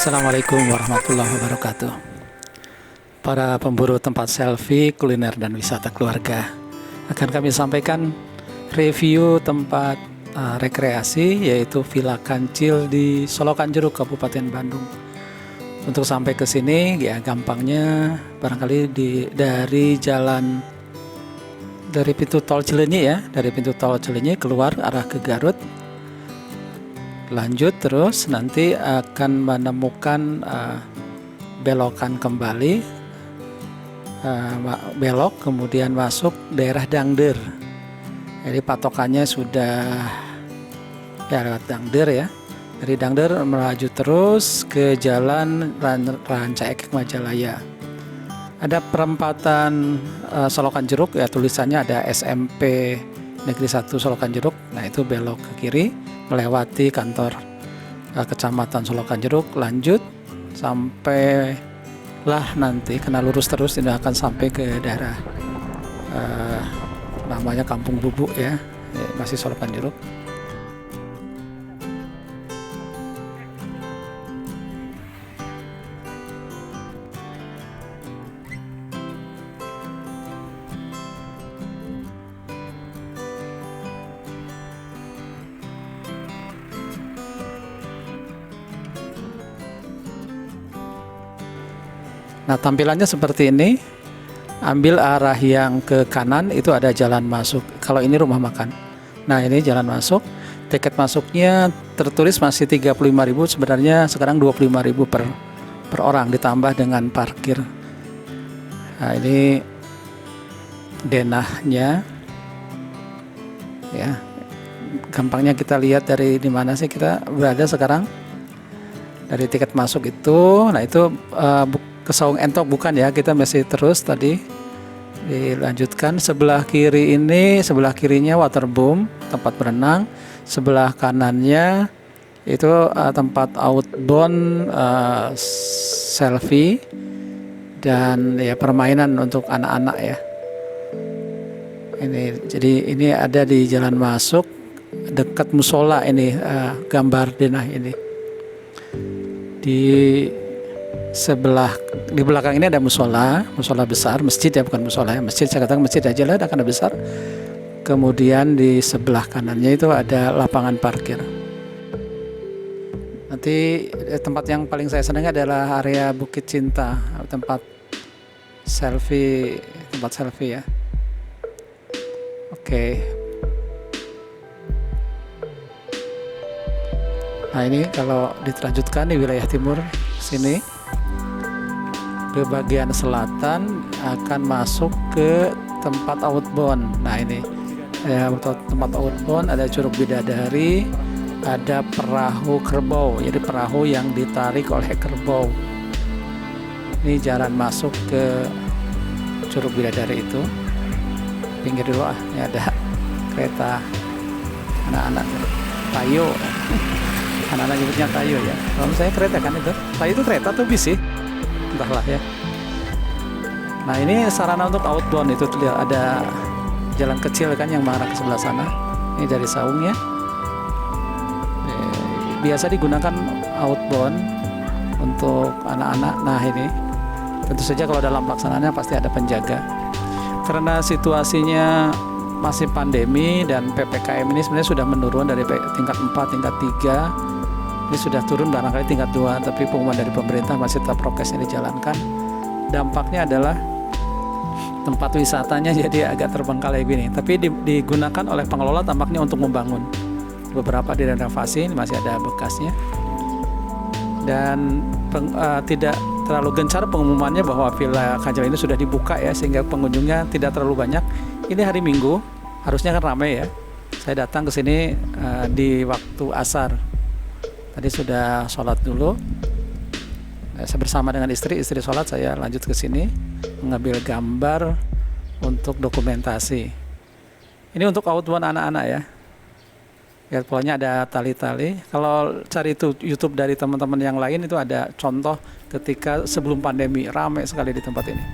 Assalamualaikum warahmatullahi wabarakatuh. Para pemburu tempat selfie, kuliner, dan wisata keluarga, akan kami sampaikan review tempat rekreasi, yaitu Villa Kancil di Solokan Jeruk, Kabupaten Bandung. Untuk sampai ke sini, ya gampangnya barangkali dari pintu tol Cileunyi ya, dari pintu tol Cileunyi keluar arah ke Garut. Lanjut terus nanti akan menemukan belokan kembali, belok kemudian masuk daerah Dangder. Jadi patokannya sudah ya lewat Dangder ya. Dari Dangder melaju terus ke jalan Rancaekek Majalaya. Ada perempatan Solokan Jeruk ya, tulisannya ada SMP Negeri 1 Solokan Jeruk. Nah itu belok ke kiri melewati kantor Kecamatan Solokan Jeruk, lanjut sampailah nanti kena lurus terus tidak akan sampai ke daerah namanya Kampung Bubuk ya, masih Solokan Jeruk. Nah tampilannya seperti ini. Ambil arah yang ke kanan itu ada jalan masuk. Kalau ini rumah makan. Nah ini jalan masuk. Tiket masuknya tertulis masih 35.000, sebenarnya sekarang 25.000 per orang ditambah dengan parkir. Nah ini denahnya. Ya. Gampangnya kita lihat dari di mana sih kita berada sekarang. Dari tiket masuk itu, nah itu ke Saung Entok bukan ya, kita masih terus tadi dilanjutkan. Sebelah kirinya waterboom, tempat berenang. Sebelah kanannya itu tempat outbound selfie dan ya permainan untuk anak-anak ya. Ini ada di jalan masuk dekat musola ini, gambar denah ini. Di belakang ini ada musola besar, masjid ya, bukan musola ya, masjid, saya katakan masjid aja lah, karena besar. Kemudian di sebelah kanannya itu ada lapangan parkir. Nanti tempat yang paling saya senangi adalah area Bukit Cinta, tempat selfie ya. Oke. Nah ini kalau diterlanjutkan di wilayah timur sini, ke bagian selatan akan masuk ke tempat outbound. Nah ini ya, tempat outbound ada Curug Bidadari, ada perahu kerbau, jadi perahu yang ditarik oleh kerbau. Ini jalan masuk ke Curug Bidadari itu. Pinggir dulu ini ada kereta anak-anak Tayo. Anak-anak nyebutnya Tayo ya. Kalau saya kereta kan itu. Tayo itu kereta tuh bis sih. Entahlah ya. Nah ini sarana untuk outbound itu lihat ada jalan kecil kan yang mengarah ke sebelah sana. Ini dari Saung ya. Biasa digunakan outbound untuk anak-anak. Nah ini tentu saja kalau dalam pelaksanaannya pasti ada penjaga. Karena situasinya masih pandemi dan PPKM ini sebenarnya sudah menurun dari tingkat 4, tingkat 3. Ini sudah turun barangkali tingkat 2, tapi pengumuman dari pemerintah masih tetap prokesnya dijalankan. Dampaknya adalah tempat wisatanya jadi agak terbengkalai gini, tapi digunakan oleh pengelola tampaknya untuk membangun. Beberapa direnovasi, masih ada bekasnya. Dan tidak terlalu gencar pengumumannya bahwa Villa Kancil ini sudah dibuka ya, sehingga pengunjungnya tidak terlalu banyak. Ini hari Minggu, harusnya kan ramai ya. Saya datang ke sini di waktu asar. Tadi sudah sholat dulu. Saya bersama dengan istri sholat, saya lanjut ke sini mengambil gambar untuk dokumentasi. Ini untuk outbound anak-anak ya. Lihat polanya ada tali-tali. Kalau cari itu YouTube dari teman-teman yang lain itu ada contoh ketika sebelum pandemi, ramai sekali di tempat ini.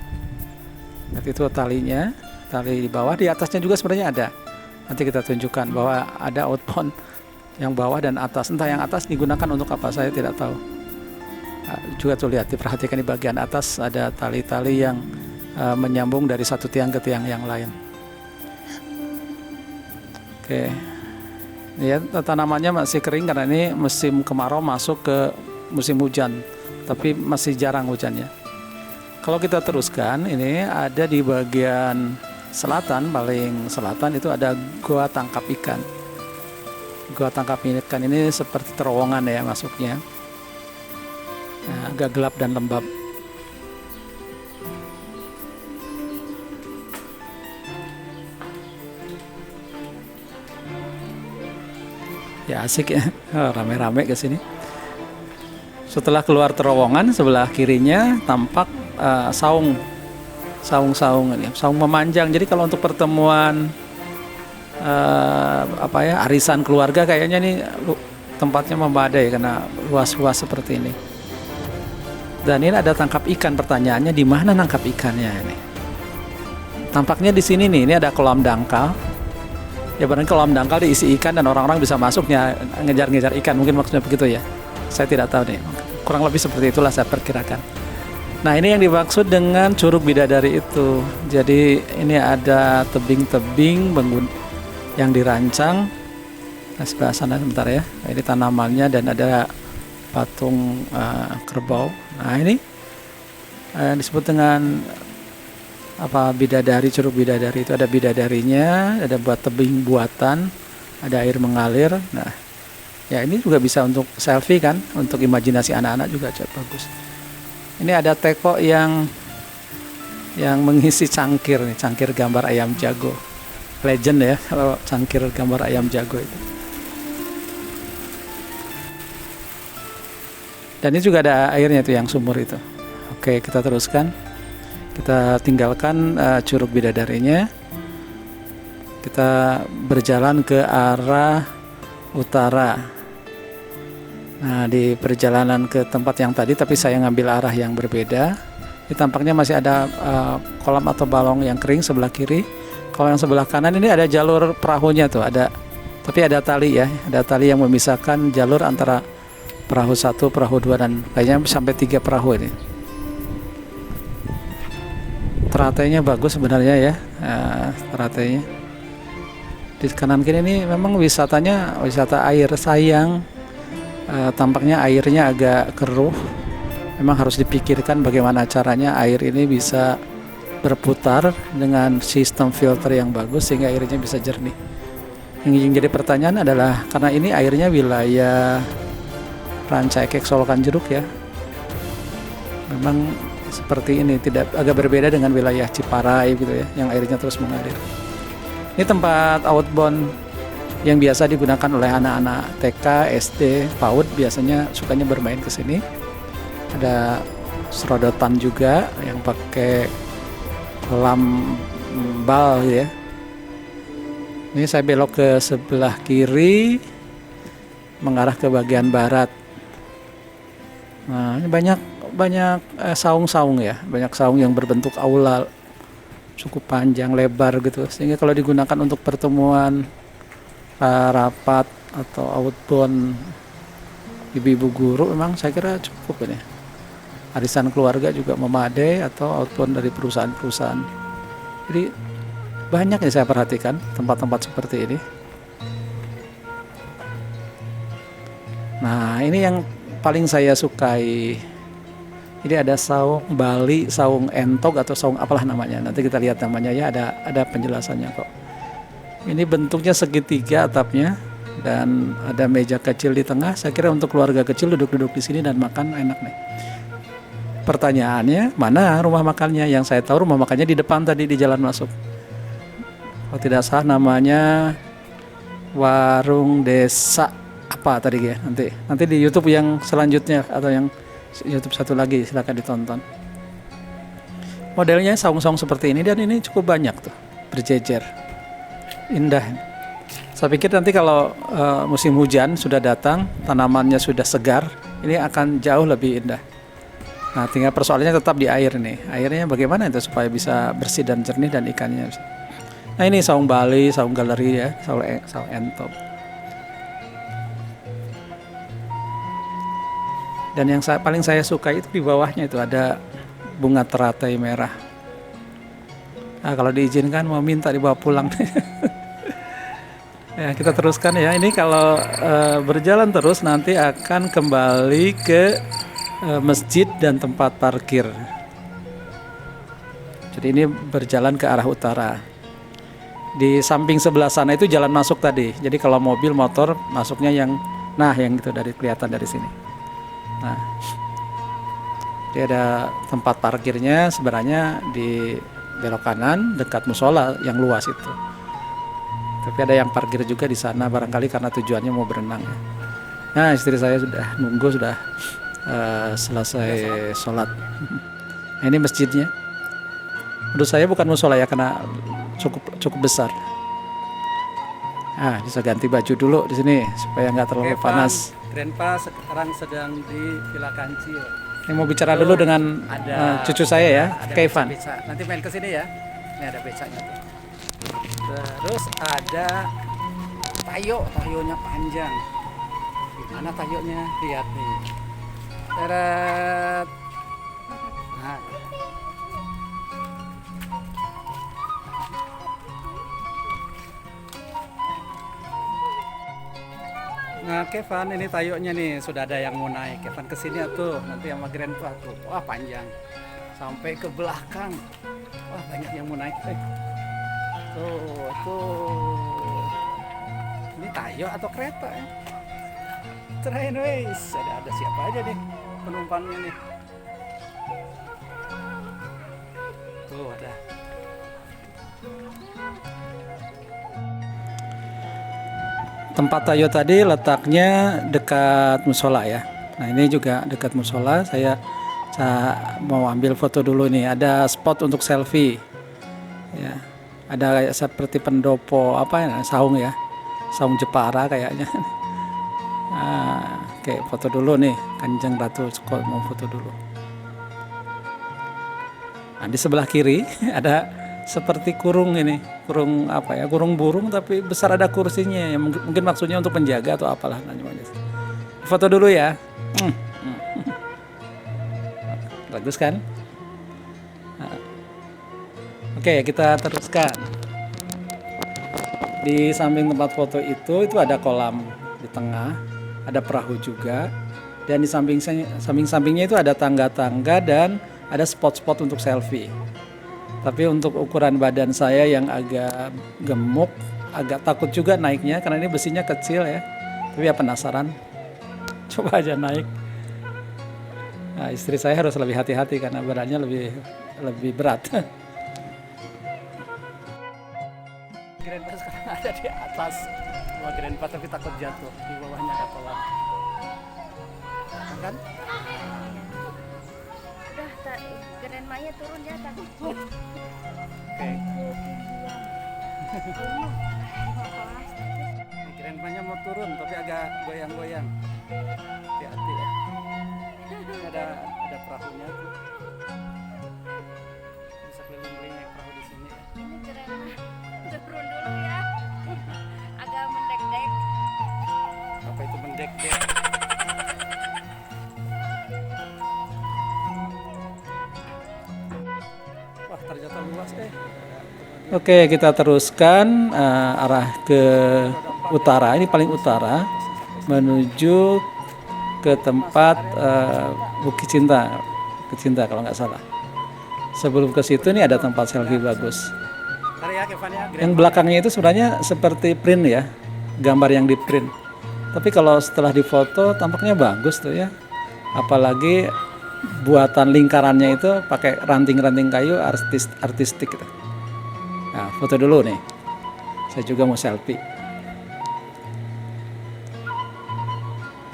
Lihat itu talinya, tali di bawah, di atasnya juga sebenarnya ada. Nanti kita tunjukkan bahwa ada outbound yang bawah dan atas. Entah yang atas digunakan untuk apa, saya tidak tahu. Juga tuh lihat, diperhatikan di bagian atas ada tali-tali yang menyambung dari satu tiang ke tiang yang lain. Oke, ya, tanamannya masih kering karena ini musim kemarau masuk ke musim hujan, tapi masih jarang hujannya. Kalau kita teruskan, ini ada di bagian selatan, paling selatan itu ada gua tangkap ikan. Gua tangkap ikan ini seperti terowongan ya masuknya. Nah, agak gelap dan lembab. Ya asik ya, rame-rame ke sini. Setelah keluar terowongan, sebelah kirinya tampak saung ini, saung memanjang. Jadi kalau untuk pertemuan arisan keluarga kayaknya nih tempatnya memadai karena luas-luas seperti ini. Dan ini ada tangkap ikan. Pertanyaannya di mana nangkap ikannya ini? Tampaknya di sini nih, ini ada kolam dangkal. Ya barangkali kolam dangkal diisi ikan dan orang-orang bisa masuknya ngejar-ngejar ikan, mungkin maksudnya begitu ya. Saya tidak tahu nih, kurang lebih seperti itulah saya perkirakan. Nah ini yang dimaksud dengan Curug Bidadari itu. Jadi ini ada tebing-tebing yang dirancang. Nah, sebelah sana sebentar ya, ini tanamannya dan ada patung kerbau. Nah ini disebut dengan bidadari, Curug Bidadari. Itu ada bidadarinya, ada buat tebing buatan, ada air mengalir. Nah ya ini juga bisa untuk selfie kan, untuk imajinasi anak-anak juga bagus. Ini ada teko yang mengisi cangkir nih, cangkir gambar ayam jago. Legend ya kalau cangkir gambar ayam jago itu. Dan ini juga ada airnya itu yang sumur itu. Oke, kita teruskan. Kita tinggalkan Curug Bidadarinya. Kita berjalan ke arah utara. Nah, di perjalanan ke tempat yang tadi, tapi saya ngambil arah yang berbeda. Ini tampaknya masih ada kolam atau balong yang kering sebelah kiri. Kalau yang sebelah kanan ini ada jalur perahunya tuh, tapi ada tali ya, ada tali yang memisahkan jalur antara perahu 1, perahu 2 dan kayaknya sampai 3 perahu ini. Teratainya bagus sebenarnya ya, teratainya. Di kanan kiri ini memang wisatanya wisata air, sayang tampaknya airnya agak keruh. Memang harus dipikirkan bagaimana caranya air ini bisa berputar dengan sistem filter yang bagus sehingga airnya bisa jernih. Yang jadi pertanyaan adalah karena ini airnya wilayah Rancaikek Solokan Jeruk ya, memang seperti ini, tidak agak berbeda dengan wilayah Ciparai gitu ya, yang airnya terus mengalir. Ini tempat outbound yang biasa digunakan oleh anak-anak TK, SD, PAUD, biasanya sukanya bermain ke sini. Ada serodotan juga yang pakai kolam bal ya. Ini saya belok ke sebelah kiri mengarah ke bagian barat. Nah, ini banyak saung-saung ya, banyak saung yang berbentuk aula cukup panjang lebar gitu, sehingga kalau digunakan untuk pertemuan rapat atau outbound ibu-ibu guru memang saya kira cukup ini. Arisan keluarga juga memadai atau outbound dari perusahaan-perusahaan. Jadi banyak yang saya perhatikan tempat-tempat seperti ini. Nah ini yang paling saya sukai. Ini ada saung Bali, saung Entog atau saung apalah namanya. Nanti kita lihat namanya ya, ada penjelasannya kok. Ini bentuknya segitiga atapnya dan ada meja kecil di tengah. Saya kira untuk keluarga kecil duduk-duduk di sini dan makan enak nih. Pertanyaannya, mana rumah makannya? Yang saya tahu rumah makannya di depan tadi di jalan masuk. Kalau tidak salah namanya Warung Desa apa tadi ya? Nanti di YouTube yang selanjutnya atau yang YouTube satu lagi silakan ditonton. Modelnya saung-saung seperti ini dan ini cukup banyak tuh, berjejer. Indah. Saya pikir nanti kalau musim hujan sudah datang, tanamannya sudah segar, ini akan jauh lebih indah. Nah, tinggal persoalannya tetap di air nih. Airnya bagaimana itu supaya bisa bersih dan jernih dan ikannya. Nah, ini saung Bali, saung galeri ya, saung Entog. Dan yang paling saya suka itu di bawahnya itu ada bunga teratai merah. Nah, kalau diizinkan mau minta dibawa pulang. Ya, kita teruskan ya. Ini kalau berjalan terus nanti akan kembali ke masjid dan tempat parkir. Jadi ini berjalan ke arah utara. Di samping sebelah sana itu jalan masuk tadi. Jadi kalau mobil, motor masuknya yang itu dari kelihatan dari sini. Nah, jadi ada tempat parkirnya sebenarnya di belok kanan dekat musola yang luas itu. Tapi ada yang parkir juga di sana barangkali karena tujuannya mau berenang ya. Nah, istri saya sudah nunggu sudah selesai sholat. Nah, ini masjidnya. Menurut saya bukan musola ya karena cukup besar. Nah, bisa ganti baju dulu di sini supaya nggak terlalu panas. Grandpa sekarang sedang di Villa Kancil. Ini mau bicara dulu dengan cucu saya ya, Kevin. Nanti main ke sini ya. Ini ada becanya tuh. Terus ada tayonya panjang. Gimana tayonya? Lihat nih. Teret. Nah. Nah, Kevin, ini tayonya nih sudah ada yang mau naik. Kevin kesini tuh, nanti sama Grandpa tuh. Wah, panjang. Sampai ke belakang. Wah, banyak yang mau naik. Tuh. Ini tayo atau kereta ya? Terakhir wes, ada siapa aja nih penumpangnya nih. Tuh ada. Tempat tayo tadi letaknya dekat musola ya. Nah, ini juga dekat musola. Saya mau ambil foto dulu nih. Ada spot untuk selfie. Ya. Ada kayak seperti pendopo saung ya. Saung Jepara kayaknya. Oke, foto dulu nih. Kanjeng Ratu mau foto dulu. Nah, di sebelah kiri ada seperti kurung ini, kurung burung tapi besar, ada kursinya yang mungkin maksudnya untuk penjaga atau apalah namanya. Foto dulu ya. Bagus kan? Nah. Oke, kita teruskan. Di samping tempat foto itu ada kolam di tengah, ada perahu juga, dan di sampingnya itu ada tangga-tangga dan ada spot-spot untuk selfie. Tapi untuk ukuran badan saya yang agak gemuk, agak takut juga naiknya karena ini besinya kecil ya. Tapi ya penasaran, coba aja naik. Nah, istri saya harus lebih hati-hati karena badannya lebih berat. Grandpa sekarang ada di atas. Wah, Grandpa tapi takut jatuh. Di bawahnya ada kolam. Kan? Grandmanya turun ya tadi. Oke. Grandmanya mau turun tapi agak goyang-goyang. Hati-hati ya. Ada perahunya tuh. Bisa keliling-keliling naik perahu di sini ya. Ini Grandma turun dulu ya. Agak mendek-dek. Apa itu mendek-dek? Wah, ternyata luas deh. Oke, kita teruskan arah ke utara, ini paling utara, menuju ke tempat Bukit Cinta kalau nggak salah. Sebelum ke situ nih ada tempat selfie bagus. Yang belakangnya itu sebenarnya seperti print ya, gambar yang di print. Tapi kalau setelah difoto tampaknya bagus tuh ya. Apalagi buatan lingkarannya itu pakai ranting-ranting kayu artistik gitu. Nah, foto dulu nih. Saya juga mau selfie.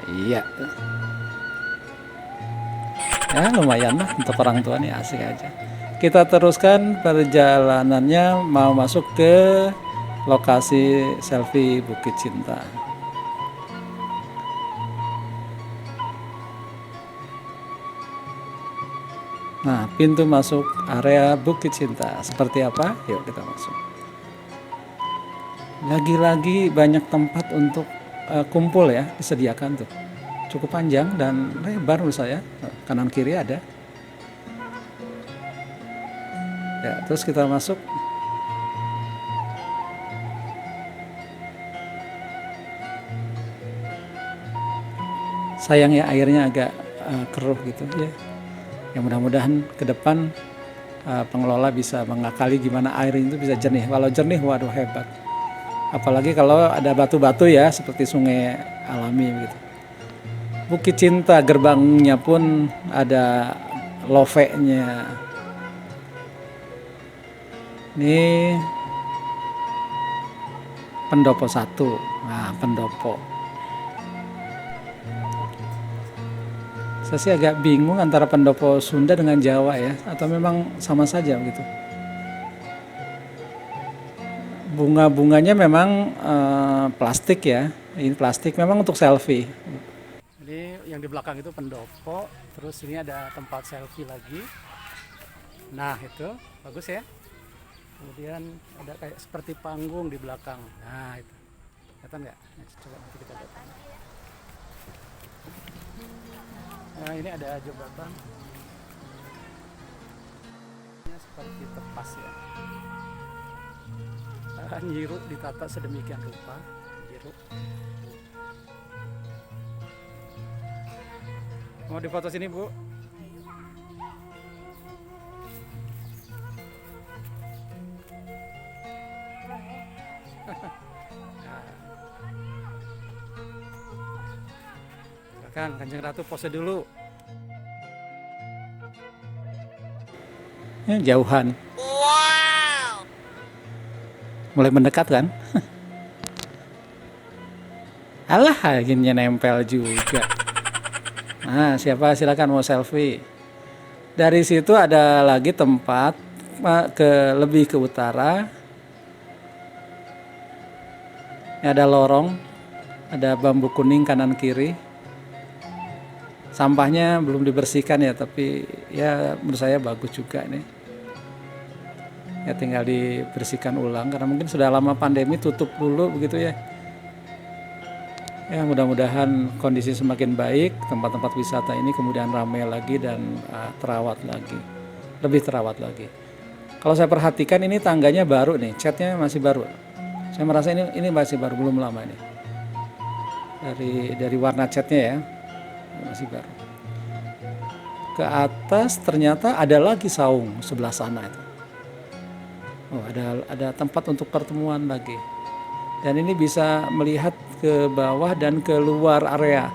Iya. Ya lumayan lah untuk orang tua nih, asik aja. Kita teruskan perjalanannya mau masuk ke lokasi selfie Bukit Cinta. Nah, pintu masuk area Bukit Cinta seperti apa? Yuk kita masuk. Lagi-lagi banyak tempat untuk kumpul ya, disediakan tuh. cukup panjang dan lebar menurut saya, kanan kiri ada. Ya, terus kita masuk. Sayangnya airnya agak keruh gitu ya. Yang mudah-mudahan ke depan pengelola bisa mengakali gimana air itu bisa jernih. Kalau jernih, waduh hebat. Apalagi kalau ada batu-batu ya, seperti sungai alami gitu. Bukit Cinta gerbangnya pun ada lovenya. Ini pendopo 1. Nah, pendopo. Saya sih agak bingung antara pendopo Sunda dengan Jawa ya, atau memang sama saja gitu. Bunga-bunganya memang plastik ya, ini plastik memang untuk selfie. Jadi yang di belakang itu pendopo, terus ini ada tempat selfie lagi. Nah itu bagus ya. Kemudian ada kayak seperti panggung di belakang. Nah itu, kelihatan nggak? Coba nanti kita datang. Nah ini ada jembatan. Ini seperti tepas ya. Nyiru ditata sedemikian rupa. Nyiru. Mau difoto sini Bu? Silakan Kanjeng Ratu pose dulu. Jauhan. Wow. Mulai mendekat kan? Alah, akhirnya nempel juga. Nah, siapa silakan mau selfie. Dari situ ada lagi tempat lebih ke utara. Ini ada lorong, ada bambu kuning kanan kiri. Sampahnya belum dibersihkan ya, tapi ya menurut saya bagus juga nih. Ya tinggal dibersihkan ulang karena mungkin sudah lama pandemi, tutup dulu begitu ya. Ya mudah-mudahan kondisi semakin baik, tempat-tempat wisata ini kemudian ramai lagi dan terawat lagi, lebih terawat lagi. Kalau saya perhatikan ini tangganya baru nih, catnya masih baru. Saya merasa ini masih baru, belum lama ini. Dari warna catnya ya, masih baru. Ke atas ternyata ada lagi saung sebelah sana itu. Oh, ada tempat untuk pertemuan lagi. Dan ini bisa melihat ke bawah dan ke luar area,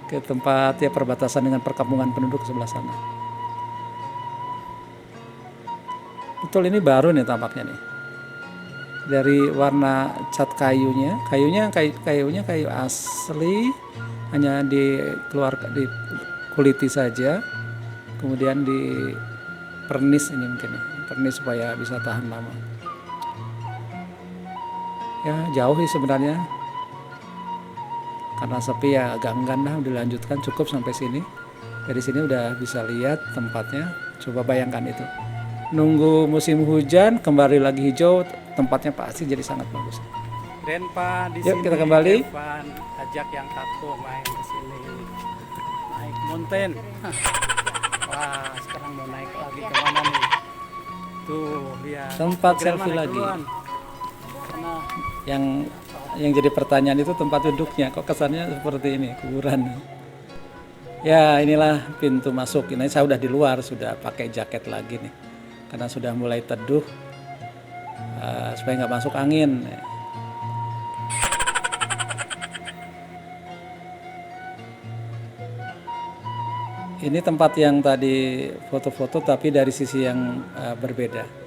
ke tempat ya perbatasan dengan perkampungan penduduk sebelah sana. Betul, ini baru nih tampaknya nih. Dari warna cat kayunya kayu asli, hanya dikuliti saja, kemudian di pernis ini mungkin ya, pernis supaya bisa tahan lama. Ya jauh sih sebenarnya, karena sepi ya agak enggan dah dilanjutkan, cukup sampai sini. Dari sini udah bisa lihat tempatnya. Coba bayangkan itu, nunggu musim hujan kembali lagi hijau, tempatnya pasti jadi sangat bagus. Grandpa di Yuk sini. Kita kembali. Evan ajak yang kaku main ke sini, naik mountain. Wah sekarang mau naik lagi ke mana nih? Tuh lihat. Tempat Grandma selfie naik lagi. duluan. Karena Yang jadi pertanyaan itu tempat duduknya, kok kesannya seperti ini, kuburan. Ya inilah pintu masuk. Ini saya udah di luar, sudah pakai jaket lagi nih, karena sudah mulai teduh, supaya nggak masuk angin. Ini tempat yang tadi foto-foto tapi dari sisi yang berbeda.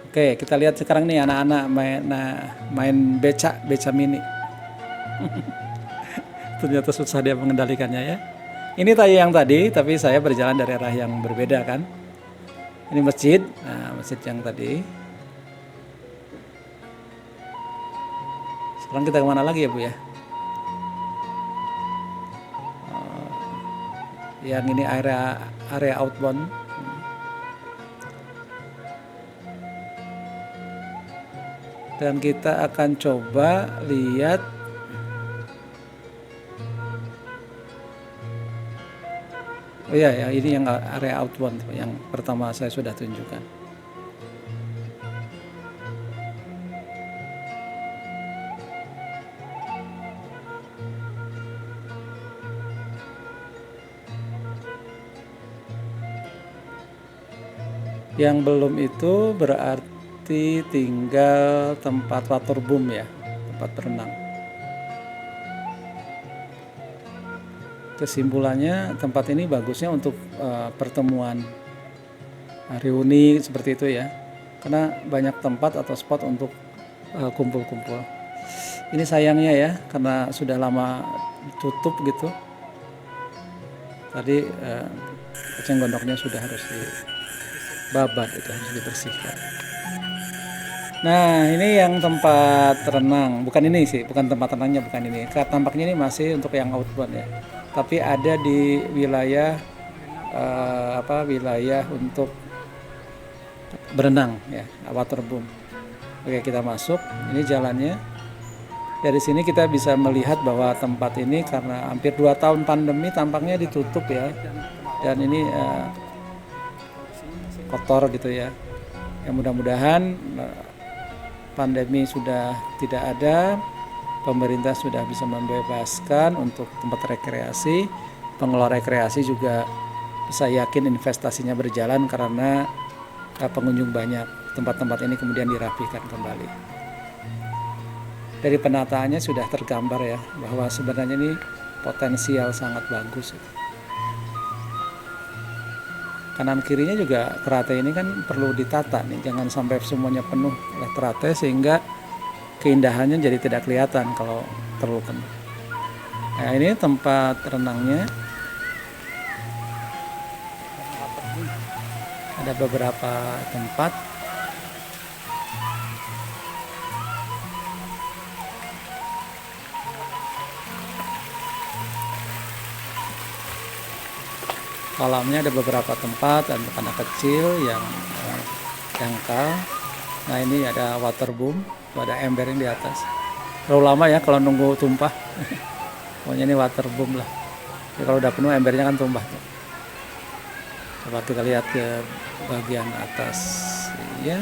Oke, kita lihat sekarang nih anak-anak main beca mini. Ternyata susah dia mengendalikannya ya. Ini yang tadi, tapi saya berjalan dari arah yang berbeda kan. Ini masjid, nah masjid yang tadi. Sekarang kita kemana lagi ya Bu ya? Yang ini area outbound. Dan kita akan coba lihat Oh iya ya, ini yang area outbound yang pertama saya sudah tunjukkan. Yang belum itu berarti tinggal tempat waterboom ya, tempat berenang. Kesimpulannya tempat ini bagusnya untuk pertemuan, reuni seperti itu ya, karena banyak tempat atau spot untuk kumpul-kumpul. Ini sayangnya ya, karena sudah lama tutup gitu. Tadi eceng gondoknya sudah harus dibabat, itu harus dibersihkan. Nah ini yang tempat renang, bukan ini sih, bukan tempat renangnya, bukan ini. Tampaknya ini masih untuk yang outbound ya. Tapi ada di wilayah wilayah untuk berenang ya, waterboom. Oke, kita masuk. Ini jalannya. Dari sini kita bisa melihat bahwa tempat ini karena hampir 2 tahun pandemi tampaknya ditutup ya. Dan ini kotor gitu ya. Ya mudah-mudahan pandemi sudah tidak ada. Pemerintah sudah bisa membebaskan untuk tempat rekreasi, pengelola rekreasi juga bisa yakin investasinya berjalan karena pengunjung banyak. Tempat-tempat ini kemudian dirapikan kembali. Dari penataannya sudah tergambar ya bahwa sebenarnya ini potensial sangat bagus. Kanan kirinya juga teratai ini kan perlu ditata nih, jangan sampai semuanya penuh oleh teratai sehingga keindahannya jadi tidak kelihatan kalau terlalu penuh. Nah ini tempat renangnya. Ada beberapa tempat. Kolamnya ada beberapa tempat dan anak kecil yang dangkal. Nah ini ada waterboom, ada ember yang di atas. Terlalu lama ya kalau nunggu tumpah. Pokoknya ini waterboom lah. Jadi kalau udah penuh embernya kan tumpah tuh. Coba kita lihat ke bagian atas ya.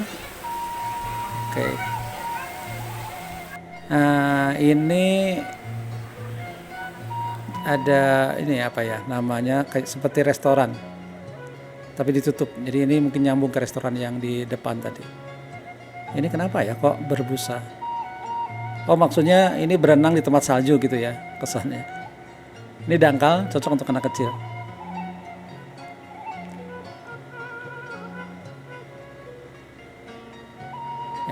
Oke. Nah ini ada ini apa ya namanya, kayak seperti restoran tapi ditutup. Jadi ini mungkin nyambung ke restoran yang di depan tadi. Ini kenapa ya kok berbusa? Oh maksudnya ini berenang di tempat salju gitu ya kesannya. Ini dangkal, cocok untuk anak kecil.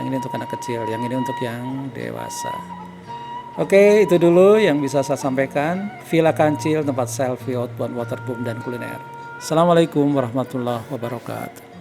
Yang ini untuk anak kecil, yang ini untuk yang dewasa. Oke, itu dulu yang bisa saya sampaikan. Villa Kancil, tempat selfie, outbound, waterboom, dan kuliner. Assalamualaikum warahmatullahi wabarakatuh.